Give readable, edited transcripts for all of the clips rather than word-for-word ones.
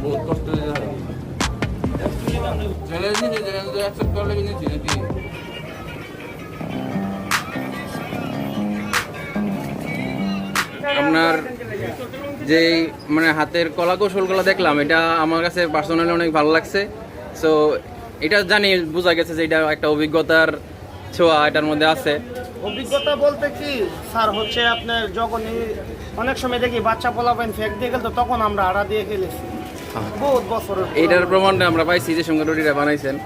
বহুত কষ্ট হয়ে যায় চ্যালেঞ্জ নিয়ে চ্যালেঞ্জ অ্যাকসেপ্ট করলে কিন্তু নাকি আপনার যে মানে হাতের কলা কৌশলগুলো দেখলাম এটা আমার কাছে পার্সোনালি অনেক ভালো লাগছে। সো এটা জানি বোঝা গেছে যে এটা একটা অভিজ্ঞতার ছোঁয়া এটার মধ্যে আছে। অভিজ্ঞতা বলতে কি স্যার হচ্ছে আপনার যখনই অনেক সময় দেখি বাচ্চা পোলাপাইন ফেক দিয়ে গেল তো তখন আমরা আড়া দিয়ে খেলেছি বহুত বছর। এইটার প্রমাণটা আমরা পাইছি যে সঙ্গে রুটিটা বানাইছেন।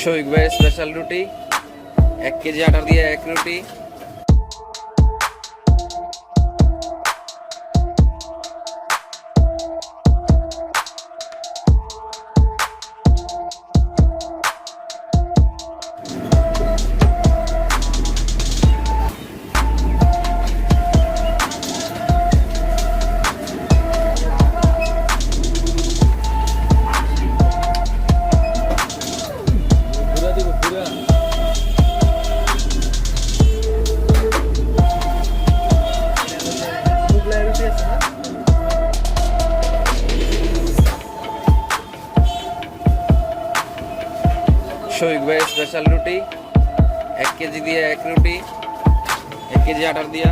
শফিক ভাই স্পেশাল রুটি 1 কেজি আটা দিয়ে 1 রুটি। শফিক ভাই স্পেশাল রুটি 1 কেজি দিয়ে 1 রুটি 1 কেজি আটার দিয়া।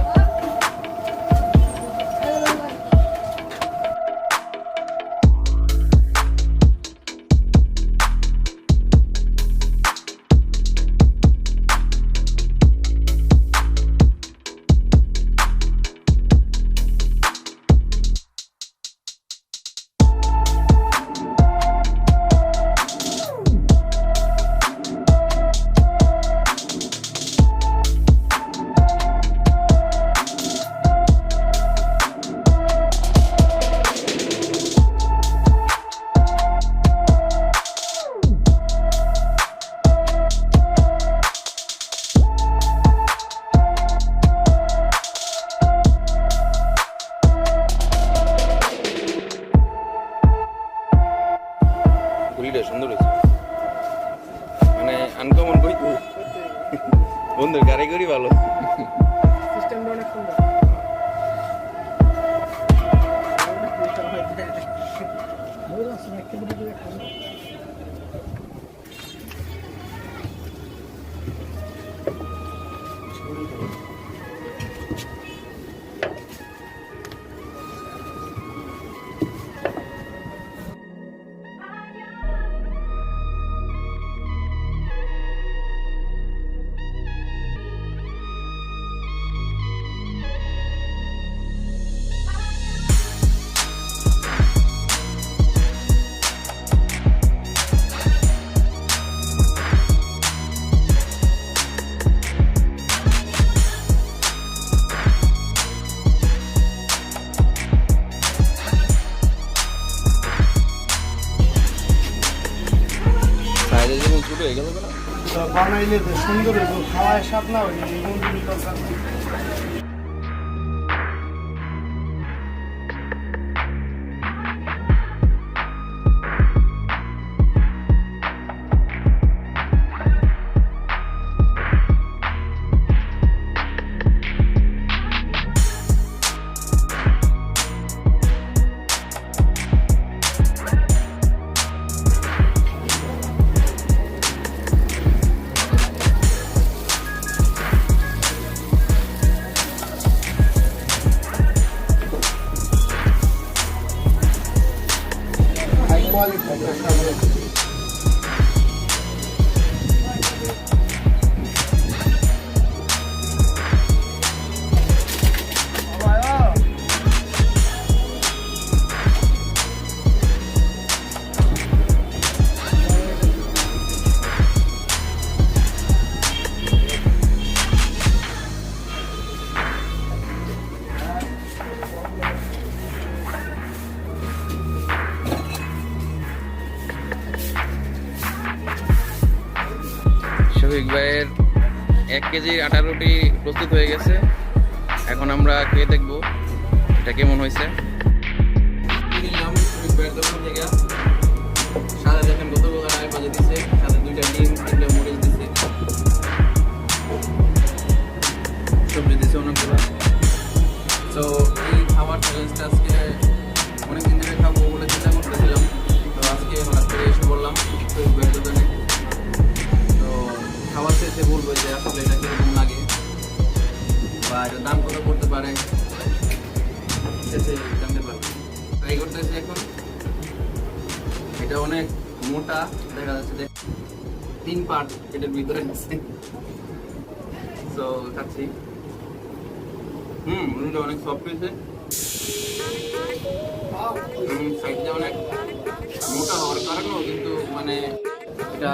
সুন্দর হয়েছে মানে আনকমন বই বন্ধুর কারিগরি ভালো সিস্টেমটা অনেক সুন্দর। বানাইলে সুন্দর খাওয়ায় স্বাদ না হয় দরকার। শফিক ভাইয়ের 1 কেজি আটার রুটি প্রস্তুত হয়ে গেছে। এখন আমরা খেয়ে দেখবো এটা কেমন হয়েছে। শফিক ভাইয়ের দোকান থেকে সাদা দেখেন কত রায় বাজে দিচ্ছে, সাথে 2টা ডিম 3টা মরিচ দিচ্ছে, সবজি দিচ্ছে অনেকগুলো। তো এই খাবার চ্যালেঞ্জটা আজকে অনেকদিন ধরে খাবো বলে চিন্তা করতেছিলাম, তো আজকে হঠাৎ করে এসে বললাম শফিক ভাইয়ের দোকানে। তো খাবার শেষে বলবো যে আসলে এটা কীরকম লাগে বা এটার দাম কত করতে পারে, শেষে জানতে পারবে। ট্রাই করতেছি এখন। এটা অনেক মোটা দেখা যাচ্ছে যে 3 পার্ট এটার ভিতরে আছে। তো খাচ্ছি। রুটিটা অনেক সফট হয়েছে, সাইডটা অনেক মোটা হওয়ার কারণেও কিন্তু মানে এটা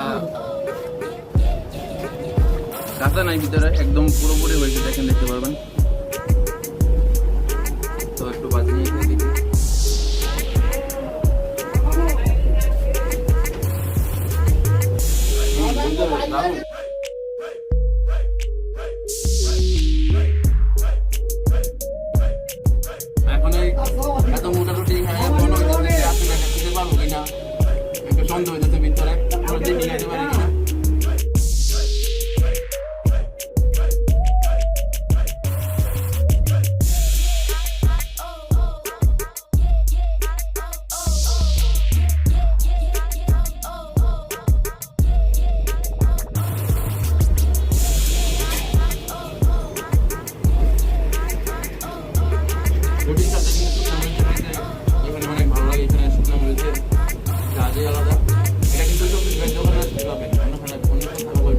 কাঁচা নাই, ভিতরে একদম পুরোপুরি হয়েছে, দেখেন দেখতে পারবেন। তো একটু বাজি নিয়ে খেয়ে দেখি। দারুণ। এখন এই এত মোটা রুটি খায় মনে হইতেছে যে আসলে এটা খেতে পারবো কিনা, একটু সন্দেহ হইতেছে ভিতরে, কোনোদিন নিয়ে যেতে পারি কিনা। রুটির সাথে কিন্তু শুকনো মরিচের এখানে অনেক ভালো লাগে, এখানে শুকনো মরিচের ঝাঁঝই আলাদা। এটা কিন্তু শফিক ভাইয়ের দোকানে আসতে পাবেন, অন্য কোথাও পাবেন।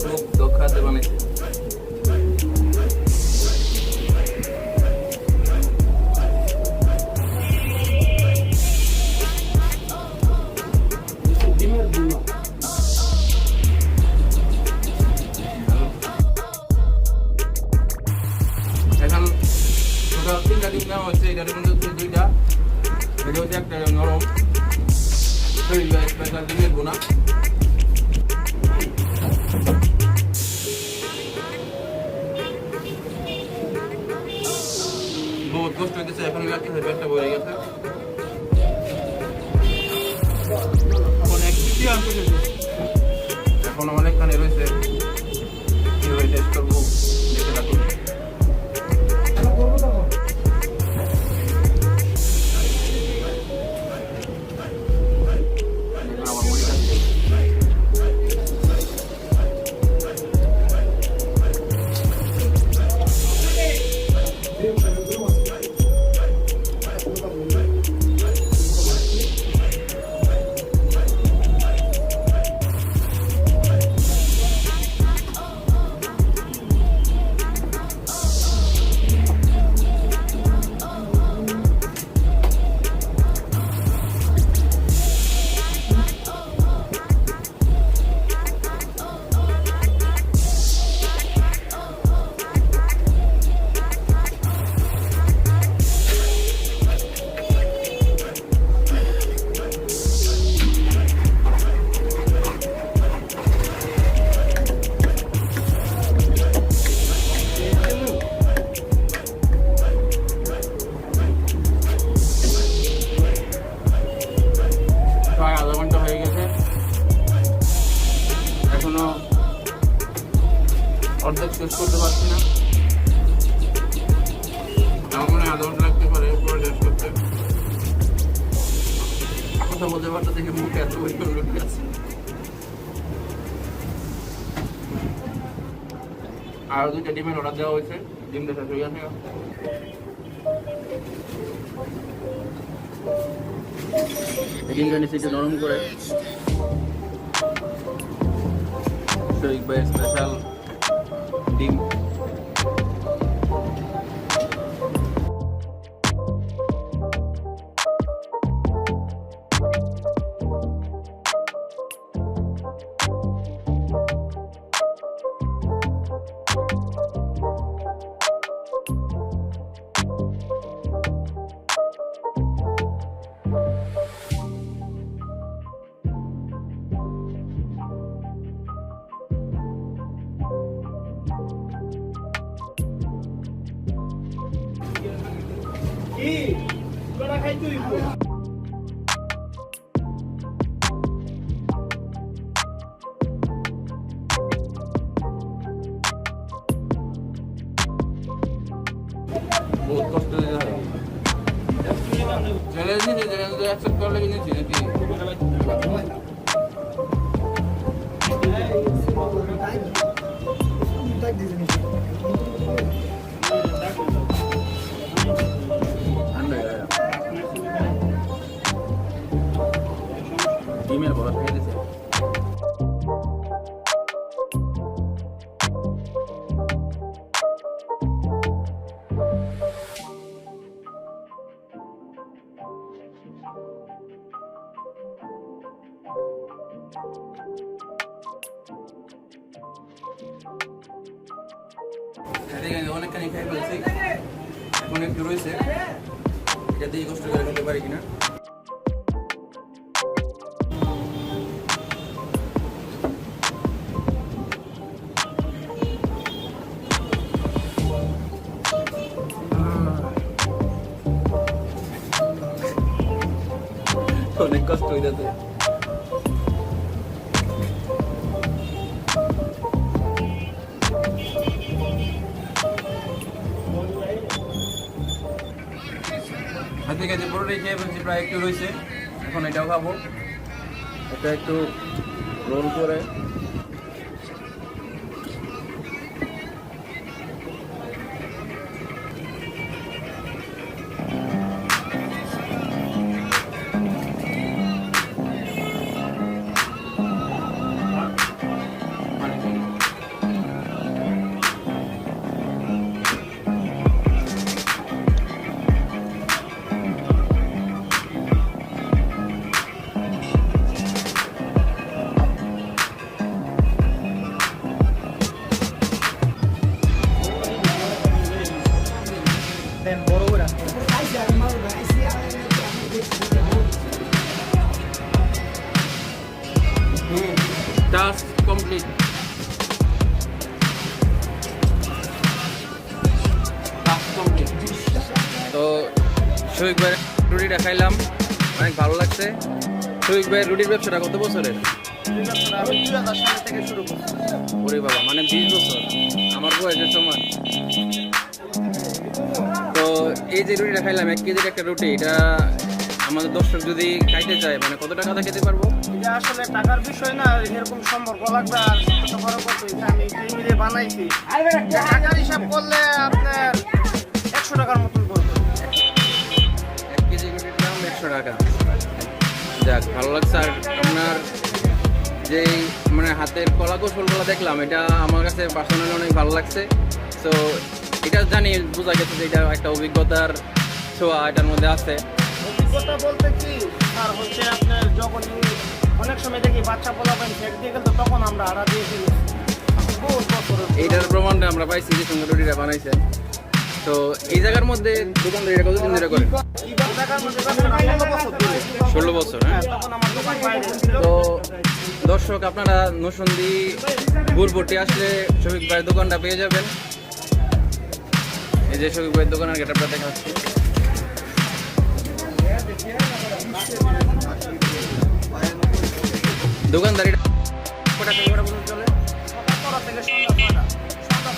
খুব দক্ষ হাতে বানাইছে। এখন টোটাল 3টা ডিম নেওয়া হচ্ছে, এটার মধ্যে হচ্ছে 2টা, এটা হচ্ছে একটা নরম শফিক ভাই স্পেশাল ডিমের বোনা। বহুত কষ্ট হইতেছে, এখন লাগতেছে পেটটা ভরে গেছে। এখন অনেকখানে রয়েছে, কীভাবে টেস্ট করবো দেখে রাখুন। আমার মনে আছে প্রায় আধা ঘন্টা হয়ে গেছে, এখনো অর্ধেক শেষ করতে পারছি না। আমার মনে হয় আধা ঘন্টা লাগতে পারে পুরো শেষ করতে। কথা বলতে পারতে দেখে মুখে এত পরিমাণ রুটি আছে। আরো 2টা ডিমের অর্ডার দেওয়া হয়েছে, ডিমটা শেষ হয়ে গেছে। ডিমটা নিচে একটু নরম করে শফিক ভাইয়ের স্পেশাল ডিম। কি তোরা খাই তুই বহুত কষ্ট হয়ে যায় চ্যালেঞ্জ অ্যাকসেপ্ট করলে কিনেছি নাকি ডিমের বড় খেয়ে দিয়েছে অনেকখানি খাই ফেলছি এখন একটু রয়েছে এটা দিয়ে কষ্ট করে খেতে পারি কিনা অনেক কষ্ট হয়ে যাচ্ছে হাতে কাছে পুরোটাই খেয়ে ফেলছি প্রায় একটু রয়েছে এখন এটাও খাবো এটা একটু রোল করে টাস্ক কমপ্লিট তো শহীদ ভাইয়ের রুটিটা খাইলাম অনেক ভালো লাগছে শহীদ ভাইয়ের রুটির ব্যবসাটা কত বছরের ওরে বাবা মানে 20 বছর আমার বয়সের সমান তো এই যে রুটিটা খাইলাম 1 কেজির একটা রুটি এটা আমাদের দর্শক যদি খাইতে চায় মানে কত টাকাতে খেতে পারবো এটা আসলে টাকার বিষয় না এরকম সম্পর্ক লাগবে আর ছোট বড় কত আমি এই মিলে বানাইছি টাকার হিসাব করলে আপনার 100 টাকার মতন পড়বে 1 কেজি রুটির দাম 100 টাকা যাক ভালো লাগছে আর আপনার যে মানে হাতের কলা কৌশলগুলো দেখলাম এটা আমার কাছে পার্সোনালি অনেক ভালো লাগছে তো এটা জানি বোঝা গেছে যে এটা একটা অভিজ্ঞতার ছোঁয়া এটার মধ্যে আছে অভিজ্ঞতা বলতে কি আর হচ্ছে আপনার যখন অনেক সময় দেখি বাচ্চা পোলাবেন ফেক দিয়ে গেল তখন আমরা আড়া দিয়ে ফেলি এইটার প্রমাণটা আমরা পাইছি যে সুন্দর রুটিটা বানাইছেন তো এই জায়গার মধ্যে দোকানদারিটা কতদিন ধরে করে 16 বছর হ্যাঁ তো দর্শক আপনারা নরসিংদী গুড়পট্টি আসলে শফিক ভাইয়ের দোকানটা পেয়ে যাবেন এই যে শফিক ভাইয়ের দোকানের গেটআপটা দেখাচ্ছি দোকানদারিটা কটা থেকে কটা পর্যন্ত চলে থেকে সন্ধ্যা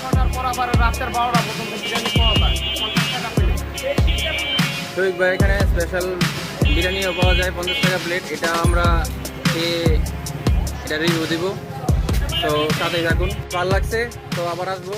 6টার পর আবার রাতের 12টা পর্যন্ত বিরিয়ানি পাওয়া যায় 50 টাকা প্লেট শফিক ভাই এখানে স্পেশাল বিরিয়ানিও পাওয়া যায় 50 টাকা প্লেট এটা আমরা খেয়ে এটা রিভিউ দিব তো সাথেই থাকুন ভালো লাগছে তো আবার আসবো